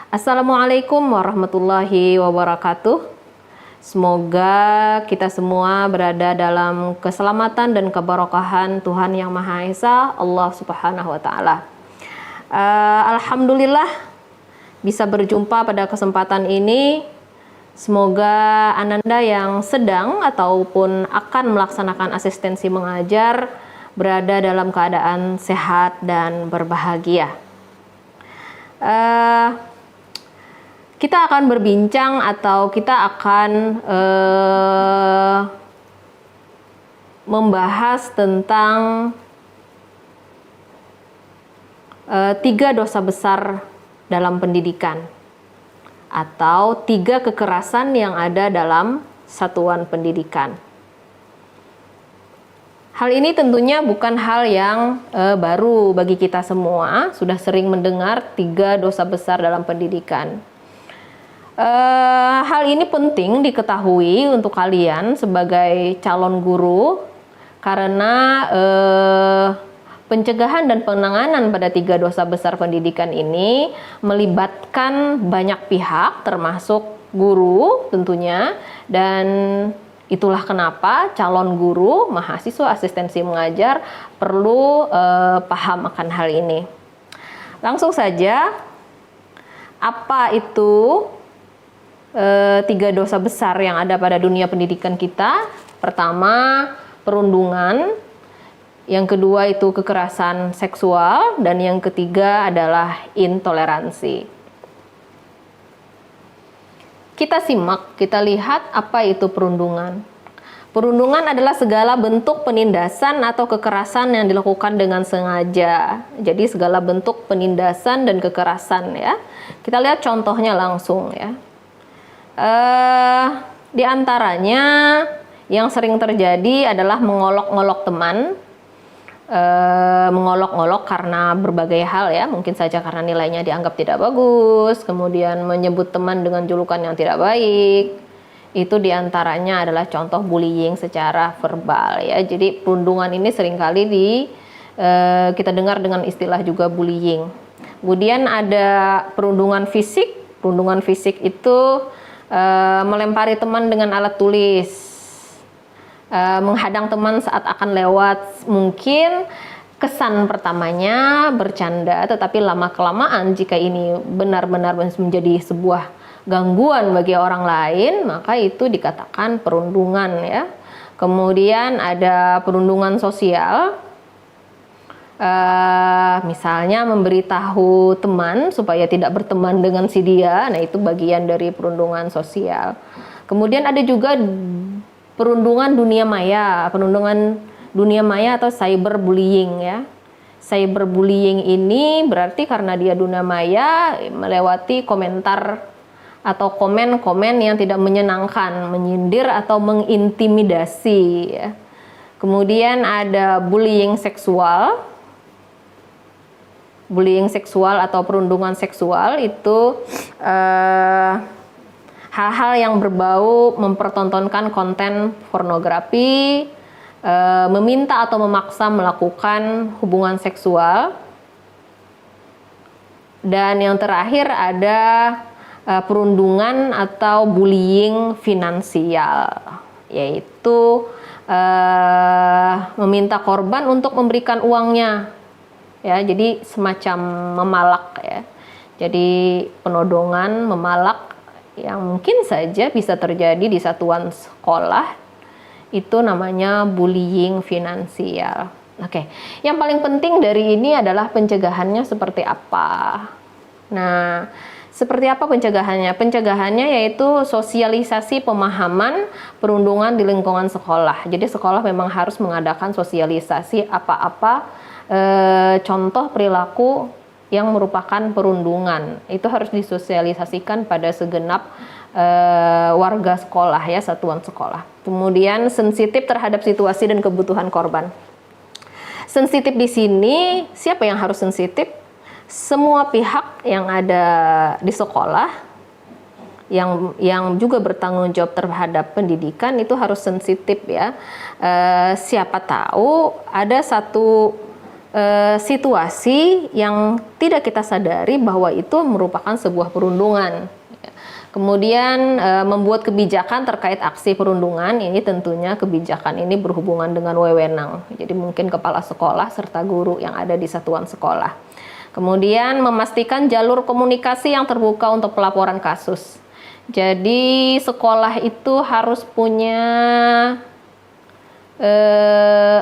Assalamualaikum warahmatullahi wabarakatuh. Semoga kita semua berada dalam keselamatan dan keberkahan Tuhan Yang Maha Esa, Allah Subhanahu wa Ta'ala. Alhamdulillah bisa berjumpa pada kesempatan ini. Semoga Ananda yang sedang ataupun akan melaksanakan asistensi mengajar berada dalam keadaan sehat dan berbahagia. Kita akan berbincang atau kita akan membahas tentang 3 dosa besar dalam pendidikan atau 3 kekerasan yang ada dalam satuan pendidikan. Hal ini tentunya bukan hal yang baru bagi kita semua, sudah sering mendengar 3 dosa besar dalam pendidikan. Hal ini penting diketahui untuk kalian sebagai calon guru karena pencegahan dan penanganan pada 3 dosa besar pendidikan ini melibatkan banyak pihak termasuk guru tentunya, dan itulah kenapa calon guru, mahasiswa asistensi mengajar perlu paham akan hal ini. Langsung saja, apa itu 3 dosa besar yang ada pada dunia pendidikan kita? Pertama, perundungan. Yang kedua itu kekerasan seksual. Dan yang ketiga adalah intoleransi. Kita simak, kita lihat apa itu perundungan. Perundungan adalah segala bentuk penindasan atau kekerasan yang dilakukan dengan sengaja. Jadi segala bentuk penindasan dan kekerasan ya. Kita lihat contohnya langsung ya. Di antaranya yang sering terjadi adalah mengolok-ngolok teman, mengolok-ngolok karena berbagai hal ya, mungkin saja karena nilainya dianggap tidak bagus, kemudian menyebut teman dengan julukan yang tidak baik. Itu diantaranya adalah contoh bullying secara verbal ya. Jadi perundungan ini seringkali kita dengar dengan istilah juga bullying. Kemudian ada perundungan fisik. Perundungan fisik itu melempari teman dengan alat tulis, menghadang teman saat akan lewat. Mungkin kesan pertamanya bercanda, tetapi lama-kelamaan jika ini benar-benar menjadi sebuah gangguan bagi orang lain, maka itu dikatakan perundungan ya. Kemudian ada perundungan sosial. Misalnya memberitahu teman supaya tidak berteman dengan si dia, nah itu bagian dari perundungan sosial. Kemudian ada juga perundungan dunia maya atau cyberbullying ya. Cyberbullying ini berarti karena dia dunia maya melewati komentar atau komen-komen yang tidak menyenangkan, menyindir atau mengintimidasi ya. Kemudian ada bullying seksual. Bullying seksual atau perundungan seksual itu hal-hal yang berbau mempertontonkan konten pornografi, meminta atau memaksa melakukan hubungan seksual. Dan yang terakhir ada perundungan atau bullying finansial, yaitu meminta korban untuk memberikan uangnya. Ya, jadi semacam memalak ya. Jadi penodongan, memalak yang mungkin saja bisa terjadi di satuan sekolah, itu namanya bullying finansial. Oke, yang paling penting dari ini adalah pencegahannya seperti apa. Nah, seperti apa pencegahannya? Pencegahannya yaitu sosialisasi pemahaman perundungan di lingkungan sekolah. Jadi sekolah memang harus mengadakan sosialisasi apa-apa contoh perilaku yang merupakan perundungan. Itu harus disosialisasikan pada segenap warga sekolah ya, satuan sekolah. Kemudian sensitif terhadap situasi dan kebutuhan korban. Sensitif di sini, siapa yang harus sensitif? Semua pihak yang ada di sekolah, yang juga bertanggung jawab terhadap pendidikan itu harus sensitif ya. Siapa tahu ada satu situasi yang tidak kita sadari bahwa itu merupakan sebuah perundungan. Kemudian membuat kebijakan terkait aksi perundungan, ini tentunya kebijakan ini berhubungan dengan wewenang. Jadi mungkin kepala sekolah serta guru yang ada di satuan sekolah. Kemudian memastikan jalur komunikasi yang terbuka untuk pelaporan kasus. Jadi sekolah itu harus punya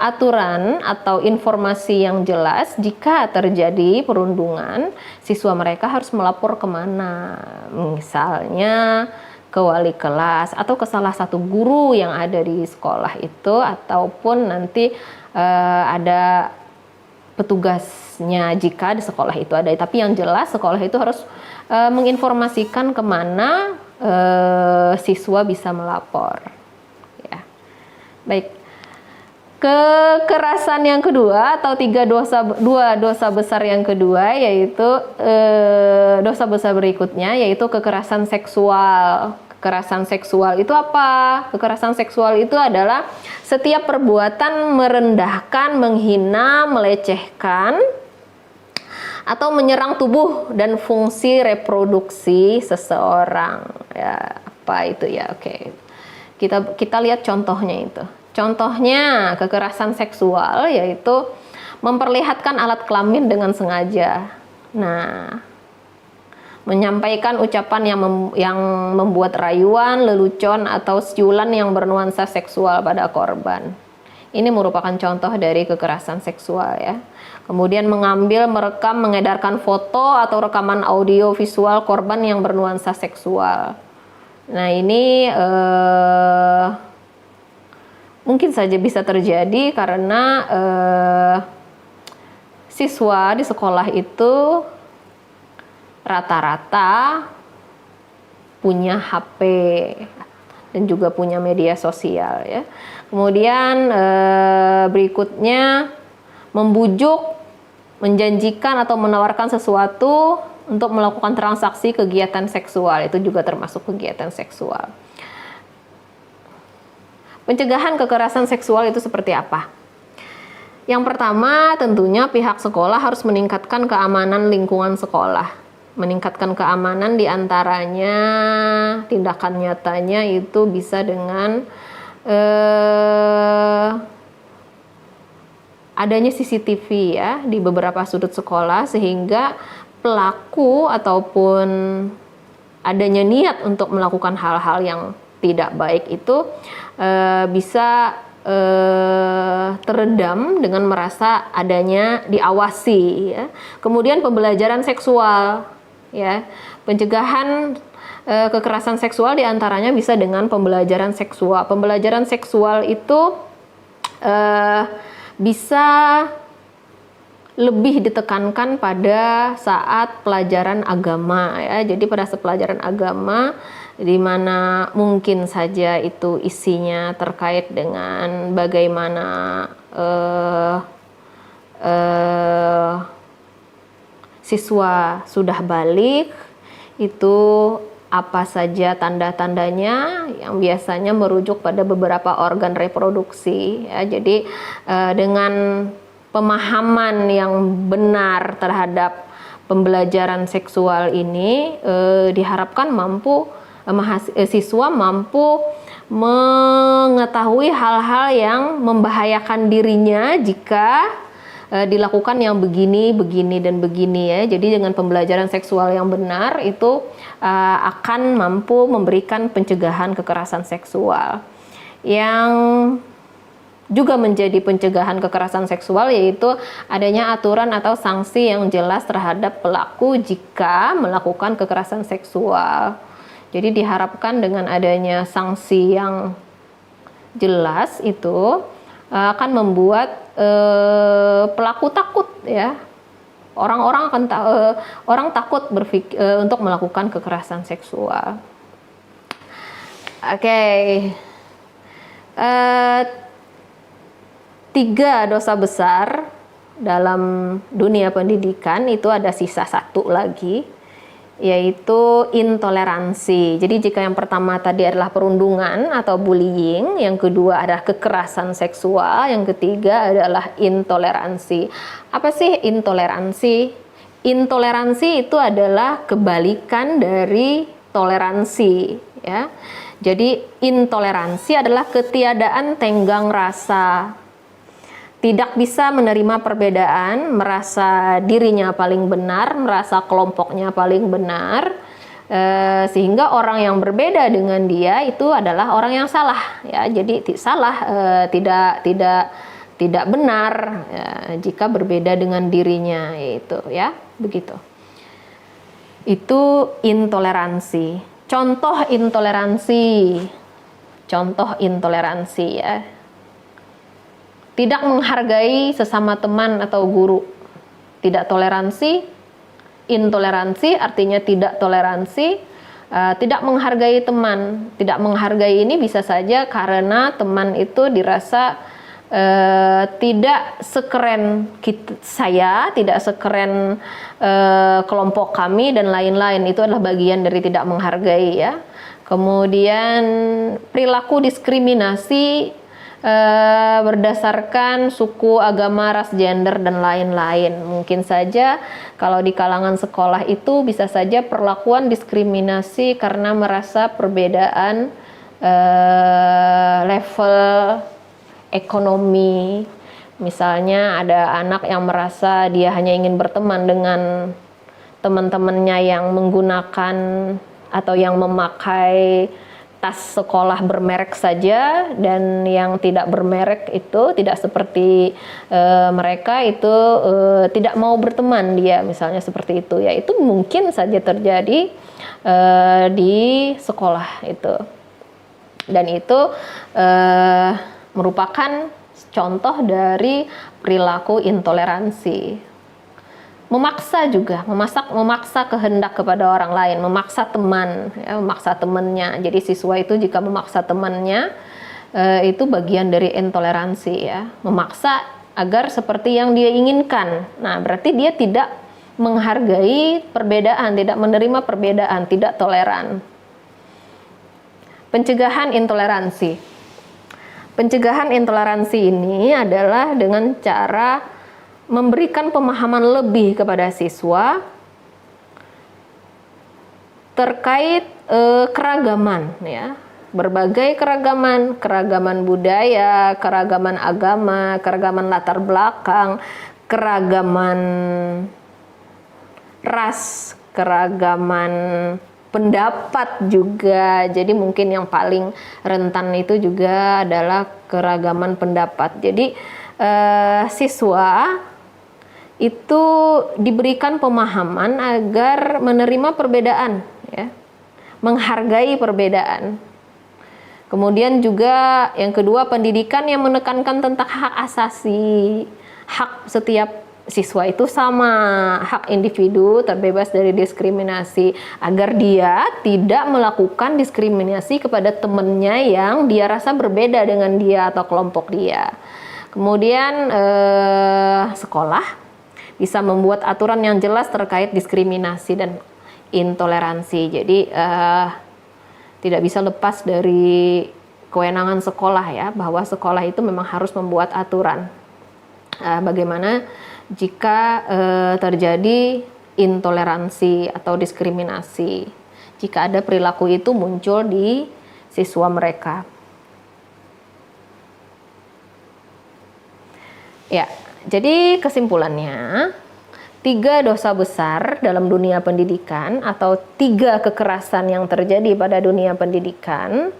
aturan atau informasi yang jelas jika terjadi perundungan, siswa mereka harus melapor kemana, misalnya ke wali kelas atau ke salah satu guru yang ada di sekolah itu, ataupun nanti ada petugasnya jika di sekolah itu ada. Tapi yang jelas sekolah itu harus menginformasikan kemana siswa bisa melapor. Ya. Baik. Kekerasan yang kedua atau dua dosa besar yang kedua, yaitu dosa besar berikutnya, yaitu kekerasan seksual. Kekerasan seksual itu apa? Kekerasan seksual itu adalah setiap perbuatan merendahkan, menghina, melecehkan, atau menyerang tubuh dan fungsi reproduksi seseorang. Ya, apa itu ya? Oke. Kita lihat contohnya itu. Contohnya kekerasan seksual yaitu memperlihatkan alat kelamin dengan sengaja. Nah, menyampaikan ucapan yang membuat rayuan, lelucon atau siulan yang bernuansa seksual pada korban. Ini merupakan contoh dari kekerasan seksual ya. Kemudian mengambil, merekam, mengedarkan foto atau rekaman audio visual korban yang bernuansa seksual. Nah, ini mungkin saja bisa terjadi karena siswa di sekolah itu rata-rata punya HP dan juga punya media sosial ya. Kemudian berikutnya membujuk, menjanjikan atau menawarkan sesuatu untuk melakukan transaksi kegiatan seksual, itu juga termasuk kegiatan seksual. Pencegahan kekerasan seksual itu seperti apa? Yang pertama, tentunya pihak sekolah harus meningkatkan keamanan lingkungan sekolah. Meningkatkan keamanan diantaranya tindakan nyatanya itu bisa dengan adanya CCTV ya di beberapa sudut sekolah, sehingga pelaku ataupun adanya niat untuk melakukan hal-hal yang tidak baik itu bisa teredam dengan merasa adanya diawasi ya. Kemudian pembelajaran seksual ya. Pencegahan kekerasan seksual diantaranya bisa dengan pembelajaran seksual. Pembelajaran seksual itu bisa lebih ditekankan pada saat pelajaran agama ya. Jadi pada saat pelajaran agama di mana mungkin saja itu isinya terkait dengan bagaimana siswa sudah balik, itu apa saja tanda-tandanya yang biasanya merujuk pada beberapa organ reproduksi ya. Jadi dengan pemahaman yang benar terhadap pembelajaran seksual ini diharapkan siswa mampu mengetahui hal-hal yang membahayakan dirinya jika dilakukan yang begini, dan begini ya. Jadi dengan pembelajaran seksual yang benar itu akan mampu memberikan pencegahan kekerasan seksual. Yang juga menjadi pencegahan kekerasan seksual yaitu adanya aturan atau sanksi yang jelas terhadap pelaku jika melakukan kekerasan seksual. Jadi diharapkan dengan adanya sanksi yang jelas itu akan membuat pelaku takut ya. Orang takut berpikir untuk melakukan kekerasan seksual. Oke. 3 dosa besar dalam dunia pendidikan, itu ada sisa 1 lagi, yaitu intoleransi. Jadi jika yang pertama tadi adalah perundungan atau bullying, yang kedua adalah kekerasan seksual, yang ketiga adalah intoleransi. Apa sih intoleransi? Intoleransi itu adalah kebalikan dari toleransi, ya. Jadi intoleransi adalah ketiadaan tenggang rasa, tidak bisa menerima perbedaan, merasa dirinya paling benar, merasa kelompoknya paling benar, sehingga orang yang berbeda dengan dia itu adalah orang yang salah, ya. Jadi salah, tidak benar, ya, jika berbeda dengan dirinya, yaitu, ya, begitu. Itu intoleransi. Contoh intoleransi, ya. Tidak menghargai sesama teman atau guru. Tidak toleransi. Intoleransi artinya tidak toleransi. Tidak menghargai teman. Tidak menghargai ini bisa saja karena teman itu dirasa tidak sekeren saya, tidak sekeren kelompok kami, dan lain-lain. Itu adalah bagian dari tidak menghargai, ya. Kemudian perilaku diskriminasi berdasarkan suku, agama, ras, gender, dan lain-lain. Mungkin saja kalau di kalangan sekolah itu bisa saja perlakuan diskriminasi karena merasa perbedaan level ekonomi. Misalnya ada anak yang merasa dia hanya ingin berteman dengan teman-temannya yang menggunakan atau yang memakai tas sekolah bermerek saja, dan yang tidak bermerek itu tidak seperti mereka itu tidak mau berteman dia, misalnya seperti itu, ya. Itu mungkin saja terjadi di sekolah itu, dan itu merupakan contoh dari perilaku intoleransi. Memaksa juga, memaksa kehendak kepada orang lain, memaksa teman, ya, memaksa temannya. Jadi siswa itu jika memaksa temannya, itu bagian dari intoleransi, ya. Memaksa agar seperti yang dia inginkan. Nah, berarti dia tidak menghargai perbedaan, tidak menerima perbedaan, tidak toleran. Pencegahan intoleransi. Pencegahan intoleransi ini adalah dengan cara memberikan pemahaman lebih kepada siswa terkait keragaman, ya. Berbagai keragaman budaya, keragaman agama, keragaman latar belakang, keragaman ras, keragaman pendapat juga. Jadi mungkin yang paling rentan itu juga adalah keragaman pendapat. Jadi siswa itu diberikan pemahaman agar menerima perbedaan, ya, menghargai perbedaan. Kemudian juga yang kedua, pendidikan yang menekankan tentang hak asasi, hak setiap siswa itu sama, hak individu terbebas dari diskriminasi, agar dia tidak melakukan diskriminasi kepada temannya yang dia rasa berbeda dengan dia atau kelompok dia. Kemudian sekolah bisa membuat aturan yang jelas terkait diskriminasi dan intoleransi. Jadi tidak bisa lepas dari kewenangan sekolah, ya, bahwa sekolah itu memang harus membuat aturan. Bagaimana jika terjadi intoleransi atau diskriminasi, jika ada perilaku itu muncul di siswa mereka. Ya, jadi kesimpulannya, 3 dosa besar dalam dunia pendidikan atau 3 kekerasan yang terjadi pada dunia pendidikan,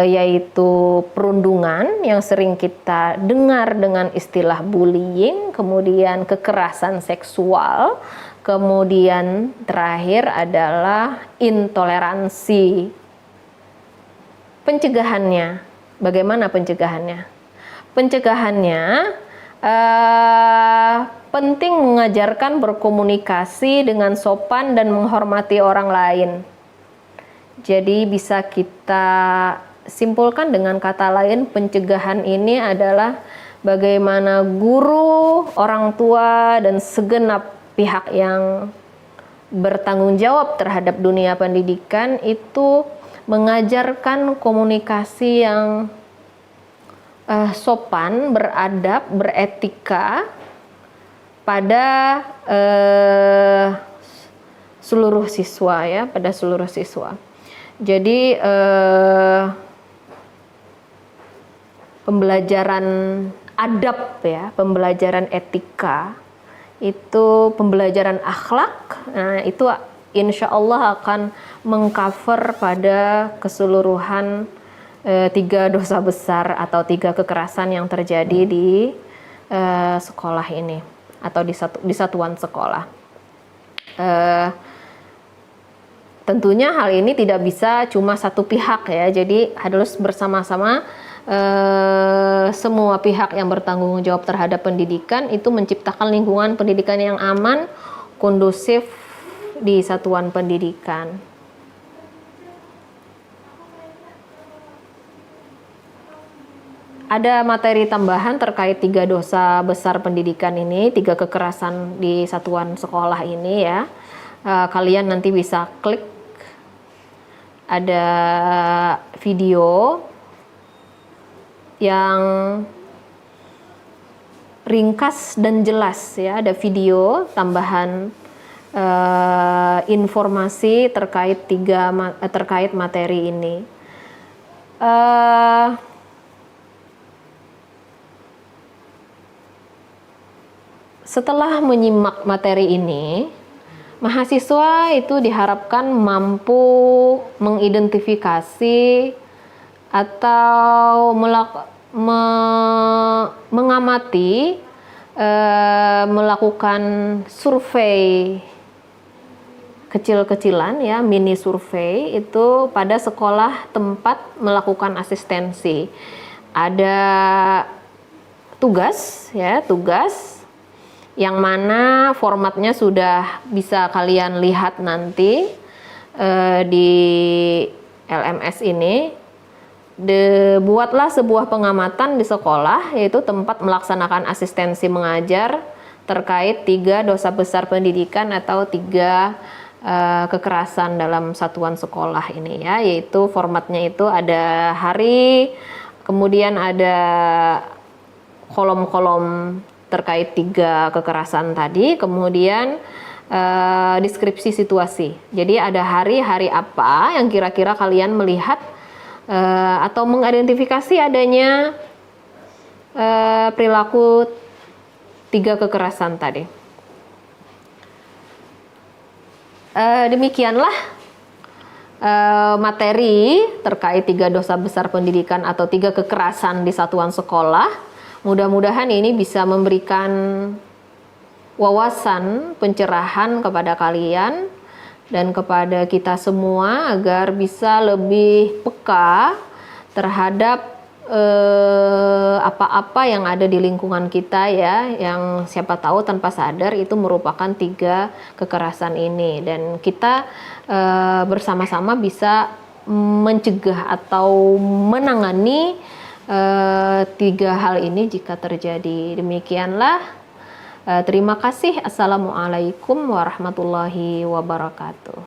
yaitu perundungan yang sering kita dengar dengan istilah bullying, kemudian kekerasan seksual, kemudian terakhir adalah intoleransi. Pencegahannya, bagaimana pencegahannya? Pencegahannya penting mengajarkan berkomunikasi dengan sopan dan menghormati orang lain. Jadi bisa kita simpulkan dengan kata lain, pencegahan ini adalah bagaimana guru, orang tua, dan segenap pihak yang bertanggung jawab terhadap dunia pendidikan itu mengajarkan komunikasi yang sopan, beradab, beretika pada seluruh siswa ya, pada seluruh siswa. Jadi pembelajaran adab ya, pembelajaran etika, itu pembelajaran akhlak, nah itu insya Allah akan mengcover pada keseluruhan 3 dosa besar atau 3 kekerasan yang terjadi di sekolah ini atau di satuan sekolah. Tentunya hal ini tidak bisa cuma satu pihak ya, jadi harus bersama-sama semua pihak yang bertanggung jawab terhadap pendidikan itu menciptakan lingkungan pendidikan yang aman, kondusif di satuan pendidikan. Ada materi tambahan terkait 3 dosa besar pendidikan ini, 3 kekerasan di satuan sekolah ini ya. Kalian nanti bisa klik, ada video yang ringkas dan jelas ya, ada video tambahan informasi terkait materi ini. Setelah menyimak materi ini, mahasiswa itu diharapkan mampu mengidentifikasi atau mengamati, melakukan survei kecil-kecilan ya, mini survei itu pada sekolah tempat melakukan asistensi. Ada tugas ya, tugas yang mana formatnya sudah bisa kalian lihat nanti di LMS ini. Buatlah sebuah pengamatan di sekolah, yaitu tempat melaksanakan asistensi mengajar terkait 3 dosa besar pendidikan atau 3 kekerasan dalam satuan sekolah ini ya, yaitu formatnya itu ada hari, kemudian ada kolom-kolom terkait 3 kekerasan tadi, kemudian deskripsi situasi. Jadi ada hari apa yang kira-kira kalian melihat atau mengidentifikasi adanya perilaku 3 kekerasan tadi. Demikianlah materi terkait 3 dosa besar pendidikan atau 3 kekerasan di satuan sekolah. Mudah-mudahan ini bisa memberikan wawasan, pencerahan kepada kalian dan kepada kita semua agar bisa lebih peka terhadap apa-apa yang ada di lingkungan kita ya, yang siapa tahu tanpa sadar itu merupakan 3 kekerasan ini, dan kita bersama-sama bisa mencegah atau menangani 3 hal ini jika terjadi. Demikianlah, terima kasih. Assalamualaikum warahmatullahi wabarakatuh.